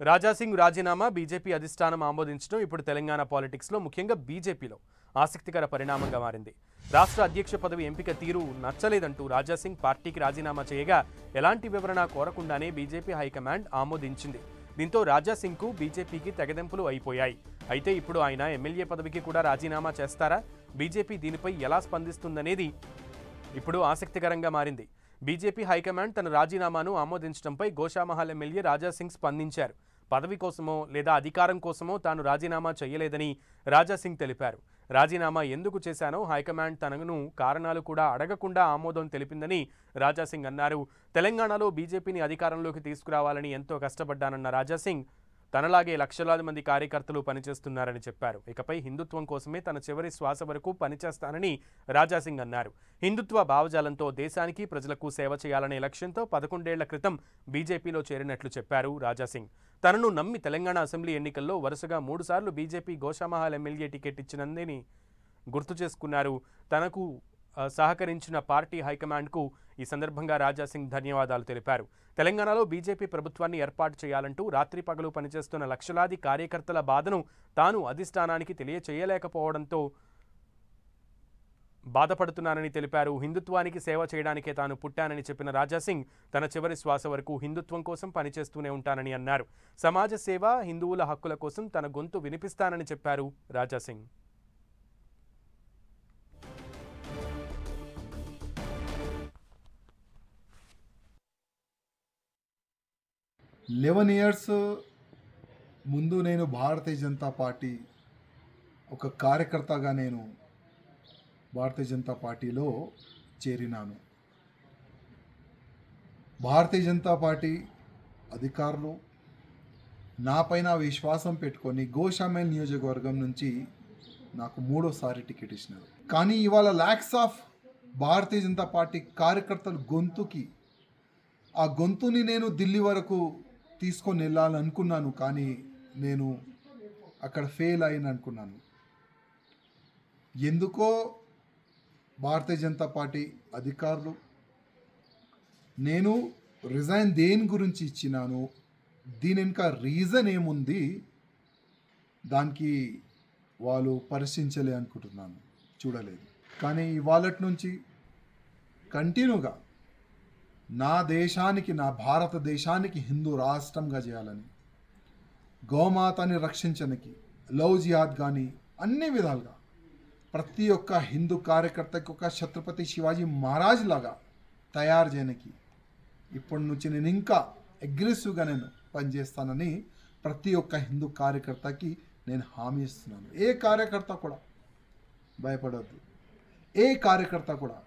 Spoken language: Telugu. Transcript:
రాజాసింగ్ రాజీనామా బీజేపీ అధిష్టానం ఆమోదించడం ఇప్పుడు తెలంగాణ పాలిటిక్స్లో ముఖ్యంగా బీజేపీలో ఆసక్తికర పరిణామంగా మారింది. రాష్ట్ర అధ్యక్ష పదవి ఎంపిక తీరు నచ్చలేదంటూ రాజాసింగ్ పార్టీకి రాజీనామా చేయగా ఎలాంటి వివరణ కోరకుండానే బీజేపీ హైకమాండ్ ఆమోదించింది. దీంతో రాజాసింగ్కు బీజేపీకి తెగదెంపులు అయిపోయాయి. అయితే ఇప్పుడు ఆయన ఎమ్మెల్యే పదవికి కూడా రాజీనామా చేస్తారా? బీజేపీ దీనిపై ఎలా స్పందిస్తుందనేది ఇప్పుడు ఆసక్తికరంగా మారింది. బీజేపీ హైకమాండ్ తన రాజీనామాను ఆమోదించడంపై గోషామహల్ ఎమ్మెల్యే రాజాసింగ్ స్పందించారు. పదవి కోసమో లేదా అధికారం కోసమో తాను రాజీనామా చేయలేదని రాజాసింగ్ తెలిపారు. రాజీనామా ఎందుకు చేశానో హైకమాండ్ తనను కారణాలు కూడా అడగకుండా ఆమోదం తెలిపిందని రాజాసింగ్ అన్నారు. తెలంగాణలో బీజేపీని అధికారంలోకి తీసుకురావాలని ఎంతో కష్టపడ్డానన్న రాజాసింగ్ తనలాగే లక్షలాది మంది కార్యకర్తలు పనిచేస్తున్నారని చెప్పారు. ఇకపై హిందుత్వం కోసమే తన చివరి శ్వాస వరకు పనిచేస్తానని రాజాసింగ్ అన్నారు. హిందుత్వ భావజాలంతో దేశానికి ప్రజలకు సేవ చేయాలనే లక్ష్యంతో 11 ఏళ్ల క్రితం బీజేపీలో చేరినట్లు చెప్పారు రాజాసింగ్. తనను నమ్మి తెలంగాణ అసెంబ్లీ ఎన్నికల్లో వరుసగా 3 సార్లు బీజేపీ గోషామహల్ ఎమ్మెల్యే టికెట్ ఇచ్చినందని గుర్తు చేసుకున్నారు. తనకు సహకరించిన పార్టీ హైకమాండ్కు ఈ సందర్భంగా రాజాసింగ్ ధన్యవాదాలు తెలిపారు. తెలంగాణలో బీజేపీ ప్రభుత్వాన్ని ఏర్పాటు చేయాలంటూ రాత్రి పగలు పనిచేస్తున్న లక్షలాది కార్యకర్తల బాధను తాను అధిష్టానానికి తెలియచేయలేకపోవడంతో బాధపడుతున్నానని తెలిపారు. హిందుత్వానికి సేవ చేయడానికే తాను పుట్టానని చెప్పిన రాజాసింగ్ తన చివరి శ్వాస వరకు హిందుత్వం కోసం పనిచేస్తూనే ఉంటానని అన్నారు. సమాజ సేవ, హిందువుల హక్కుల కోసం తన గొంతు వినిపిస్తానని చెప్పారు రాజాసింగ్. 11 years ముందు నేను భారతీయ జనతా పార్టీ ఒక కార్యకర్తగా నేను భారతీయ జనతా పార్టీలో చేరినాను. భారతీయ జనతా పార్టీ అధికారులు నాపైన విశ్వాసం పెట్టుకొని గోషామహల్ నియోజకవర్గం నుంచి నాకు 3వ టికెట్ ఇచ్చినారు. కానీ ఇవాళ ల్యాక్స్ ఆఫ్ భారతీయ జనతా పార్టీ కార్యకర్తల గొంతుకి ఆ గొంతుని నేను ఢిల్లీ వరకు తీసుకొని వెళ్ళాలనుకున్నాను. కానీ నేను అక్కడ ఫెయిల్ అయిన అనుకున్నాను. ఎందుకో భారతీయ జనతా పార్టీ అధికారులు నేను రిజైన్ దేని గురించి ఇచ్చినాను, దీని వెనుక రీజన్ ఏముంది, దానికి వాళ్ళు పరిశీలించలే అనుకుంటున్నాను, చూడలేదు. కానీ ఇవాళ నుంచి కంటిన్యూగా నా దేశానికి, నా భారతదేశానికి హిందూ రాష్ట్రంగా చేయాలని, గోమాతని రక్షించడానికి, లవ్ జిహాద్ కానీ అన్ని విధాలుగా ప్రతి ఒక్క హిందూ కార్యకర్తకి ఒక ఛత్రపతి శివాజీ మహారాజ్ లాగా తయారు చేయడానికి ఇప్పటి నుంచి నేను ఇంకా అగ్రెసివ్గా నేను పనిచేస్తానని ప్రతి ఒక్క హిందూ కార్యకర్తకి నేను హామీ ఇస్తున్నాను. ఏ కార్యకర్త కూడా భయపడవద్దు. ఏ కార్యకర్త కూడా